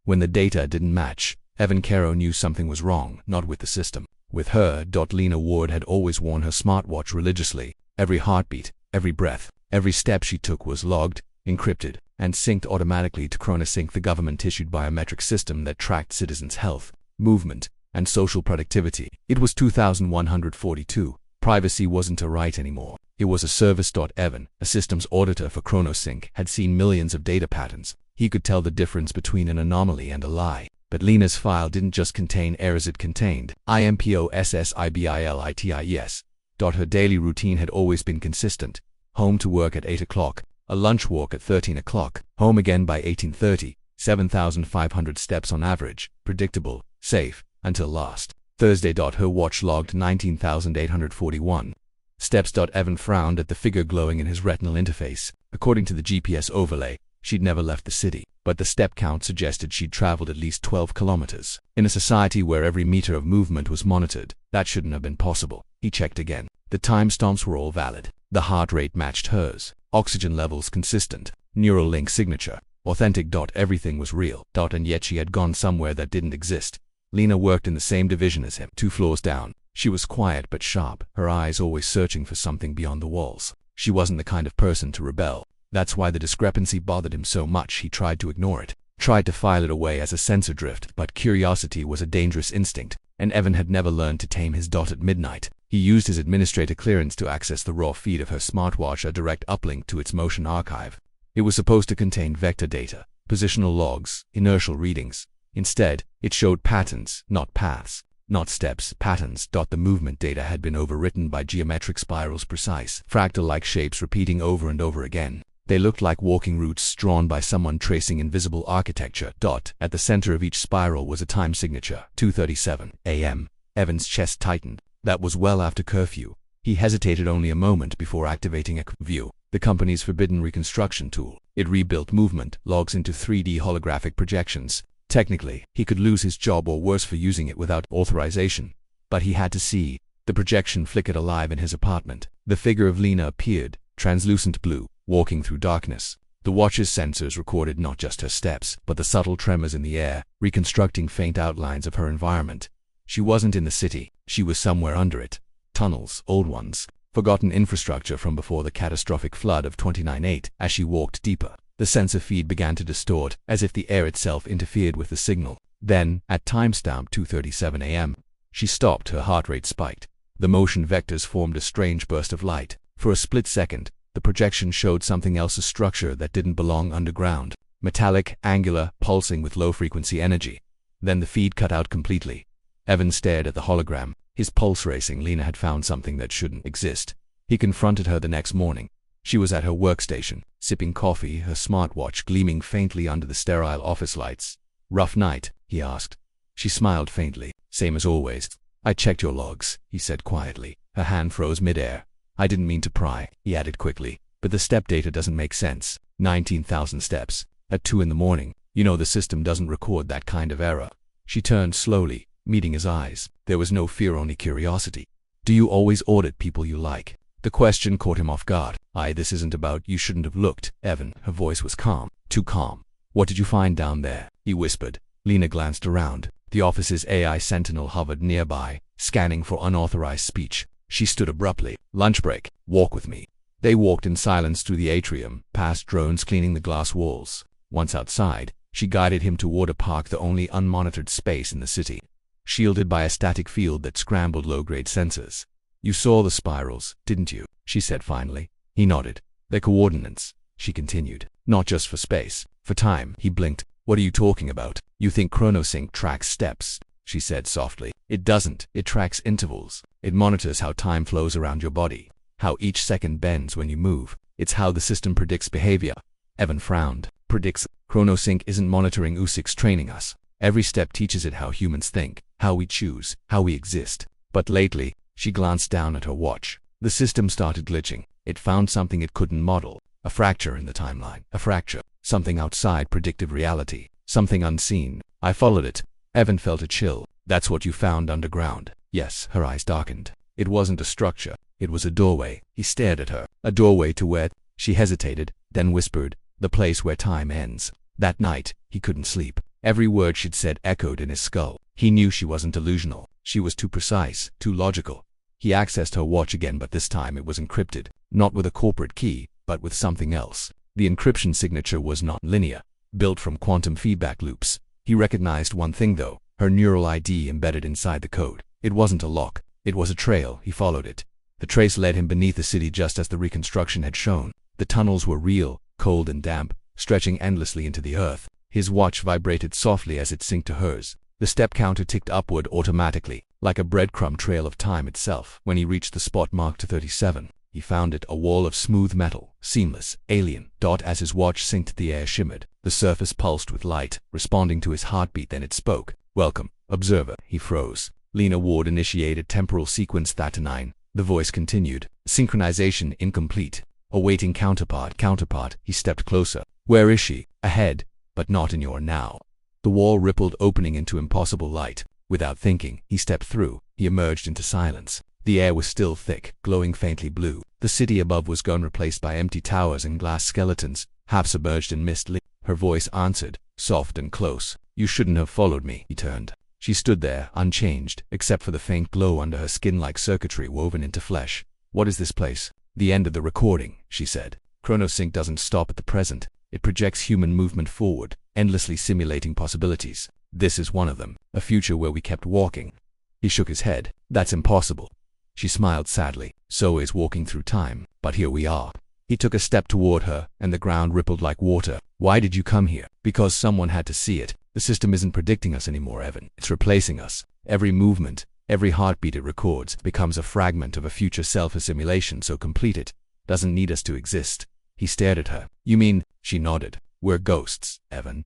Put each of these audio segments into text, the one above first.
When the data didn't match, Evan Caro knew something was wrong, not with the system. With her. Lena Ward had always worn her smartwatch religiously. Every heartbeat, every breath, every step she took was logged, encrypted, and synced automatically to ChronoSync, the government-issued biometric system that tracked citizens' health, movement, and social productivity. It was 2142. Privacy wasn't a right anymore. It was a service. Evan, a systems auditor for ChronoSync, had seen millions of data patterns. He could tell the difference between an anomaly and a lie. But Lena's file didn't just contain errors, it contained IMPOSSIBILITIES. Her daily routine had always been consistent. Home to work at 8 o'clock, a lunch walk at 13 o'clock, home again by 18:30, 7,500 steps on average, predictable, safe, until last Thursday. Her watch logged 19,841 steps. Evan frowned at the figure glowing in his retinal interface. According to the GPS overlay, she'd never left the city, but the step count suggested she'd traveled at least 12 kilometers. In a society where every meter of movement was monitored, that shouldn't have been possible. He checked again. The timestamps were all valid. The heart rate matched hers. Oxygen levels consistent. Neural link signature. Authentic. Everything was real. And yet she had gone somewhere that didn't exist. Lena worked in the same division as him, 2 floors down. She was quiet but sharp, her eyes always searching for something beyond the walls. She wasn't the kind of person to rebel. That's why the discrepancy bothered him so much. He tried to ignore it, tried to file it away as a sensor drift, but curiosity was a dangerous instinct, and Evan had never learned to tame his. At midnight, he used his administrator clearance to access the raw feed of her smartwatch, a direct uplink to its motion archive. It was supposed to contain vector data, positional logs, inertial readings. Instead, it showed patterns, not paths, not steps, patterns. The movement data had been overwritten by geometric spirals, precise, fractal-like shapes repeating over and over again. They looked like walking routes drawn by someone tracing invisible architecture. At the center of each spiral was a time signature, 2:37 a.m. Evan's chest tightened. That was well after curfew. He hesitated only a moment before activating a view, the company's forbidden reconstruction tool. It rebuilt movement logs into 3D holographic projections. Technically, he could lose his job or worse for using it without authorization. But he had to see. The projection flickered alive in his apartment. The figure of Lena appeared, translucent blue, walking through darkness. The watch's sensors recorded not just her steps, but the subtle tremors in the air, reconstructing faint outlines of her environment. She wasn't in the city. She was somewhere under it. Tunnels, old ones, forgotten infrastructure from before the catastrophic flood of 29/8. As she walked deeper, the sensor feed began to distort, as if the air itself interfered with the signal. Then, at timestamp 2:37 a.m., she stopped. Her heart rate spiked. The motion vectors formed a strange burst of light. For a split second, the projection showed something else, a structure that didn't belong underground. Metallic, angular, pulsing with low-frequency energy. Then the feed cut out completely. Evan stared at the hologram, his pulse racing. Lena had found something that shouldn't exist. He confronted her the next morning. She was at her workstation, sipping coffee, her smartwatch gleaming faintly under the sterile office lights. "Rough night?" he asked. She smiled faintly. "Same as always." "I checked your logs," he said quietly. Her hand froze midair. "I didn't mean to pry," he added quickly, "but the step data doesn't make sense. 19,000 steps. At 2 in the morning. You know the system doesn't record that kind of error." She turned slowly, meeting his eyes. There was no fear, only curiosity. "Do you always audit people you like?" The question caught him off guard. This isn't about you shouldn't have looked, Evan." Her voice was calm, too calm. "What did you find down there?" he whispered. Lena glanced around. The office's AI sentinel hovered nearby, scanning for unauthorized speech. She stood abruptly. "Lunch break. Walk with me." They walked in silence through the atrium, past drones cleaning the glass walls. Once outside, she guided him toward a park, the only unmonitored space in the city, shielded by a static field that scrambled low-grade sensors. "You saw the spirals, didn't you?" she said finally. He nodded. "They're coordinates," she continued. "Not just for space, for time." He blinked. "What are you talking about?" "You think ChronoSync tracks steps," she said softly. "It doesn't. It tracks intervals. It monitors how time flows around your body, how each second bends when you move. It's how the system predicts behavior." Evan frowned. "Predicts? ChronoSync isn't monitoring USIC's training us. Every step teaches it how humans think, how we choose, how we exist." But lately, she glanced down at her watch. The system started glitching. It found something it couldn't model. A fracture in the timeline. A fracture. Something outside predictive reality. Something unseen. "I followed it." Evan felt a chill. "That's what you found underground?" "Yes." Her eyes darkened. "It wasn't a structure. It was a doorway." He stared at her. "A doorway to where?" She hesitated, then whispered, "The place where time ends." That night, he couldn't sleep. Every word she'd said echoed in his skull. He knew she wasn't delusional. She was too precise, too logical. He accessed her watch again, but this time it was encrypted, not with a corporate key, but with something else. The encryption signature was not linear, built from quantum feedback loops. He recognized one thing though, her neural ID embedded inside the code. It wasn't a lock, it was a trail. He followed it. The trace led him beneath the city just as the reconstruction had shown. The tunnels were real, cold and damp, stretching endlessly into the earth. His watch vibrated softly as it synced to hers. The step counter ticked upward automatically, like a breadcrumb trail of time itself. When he reached the spot marked to 37, he found it a wall of smooth metal, seamless, alien. As his watch synced, the air shimmered. The surface pulsed with light, responding to his heartbeat. Then it spoke. "Welcome, observer." He froze. Lena Ward initiated temporal sequence 39. The voice continued. "Synchronization incomplete. Awaiting counterpart." He stepped closer. "Where is she?" "Ahead, but not in your now." The wall rippled, opening into impossible light. Without thinking, he stepped through. He emerged into silence. The air was still thick, glowing faintly blue. The city above was gone, replaced by empty towers and glass skeletons, half submerged in mist. Her voice answered, soft and close. "You shouldn't have followed me." He turned. She stood there, unchanged, except for the faint glow under her skin like circuitry woven into flesh. "What is this place?" "The end of the recording," she said. Chronosync doesn't stop at the present. It projects human movement forward, endlessly simulating possibilities. This is one of them, a future where we kept walking. He shook his head. "That's impossible." She smiled sadly. "So is walking through time, but here we are." He took a step toward her, and the ground rippled like water. "Why did you come here?" "Because someone had to see it. The system isn't predicting us anymore, Evan. It's replacing us. Every movement, every heartbeat it records becomes a fragment of a future self, a simulation so complete it doesn't need us to exist." He stared at her. "You mean?" She nodded. "We're ghosts, Evan.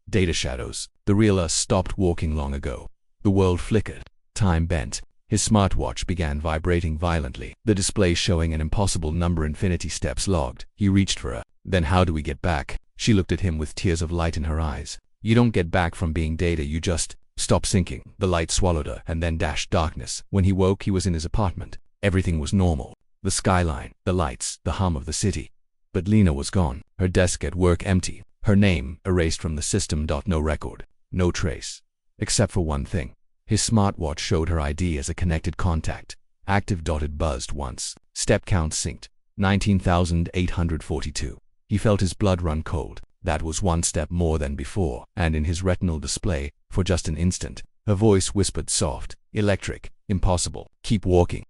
Data shadows. The real us stopped walking long ago." The world flickered. Time bent. His smartwatch began vibrating violently, the display showing an impossible number, infinity steps logged. He reached for her. "Then how do we get back?" She looked at him with tears of light in her eyes. "You don't get back from being data, you just stop sinking." The light swallowed her and then dashed darkness. When he woke, he was in his apartment. Everything was normal. The skyline, the lights, the hum of the city. But Lena was gone. Her desk at work empty. Her name erased from the system. No record. No trace. Except for one thing. His smartwatch showed her ID as a connected contact. Active. It buzzed once. Step count synced. 19,842. He felt his blood run cold. That was one step more than before. And in his retinal display, for just an instant, her voice whispered, soft, electric, impossible. "Keep walking."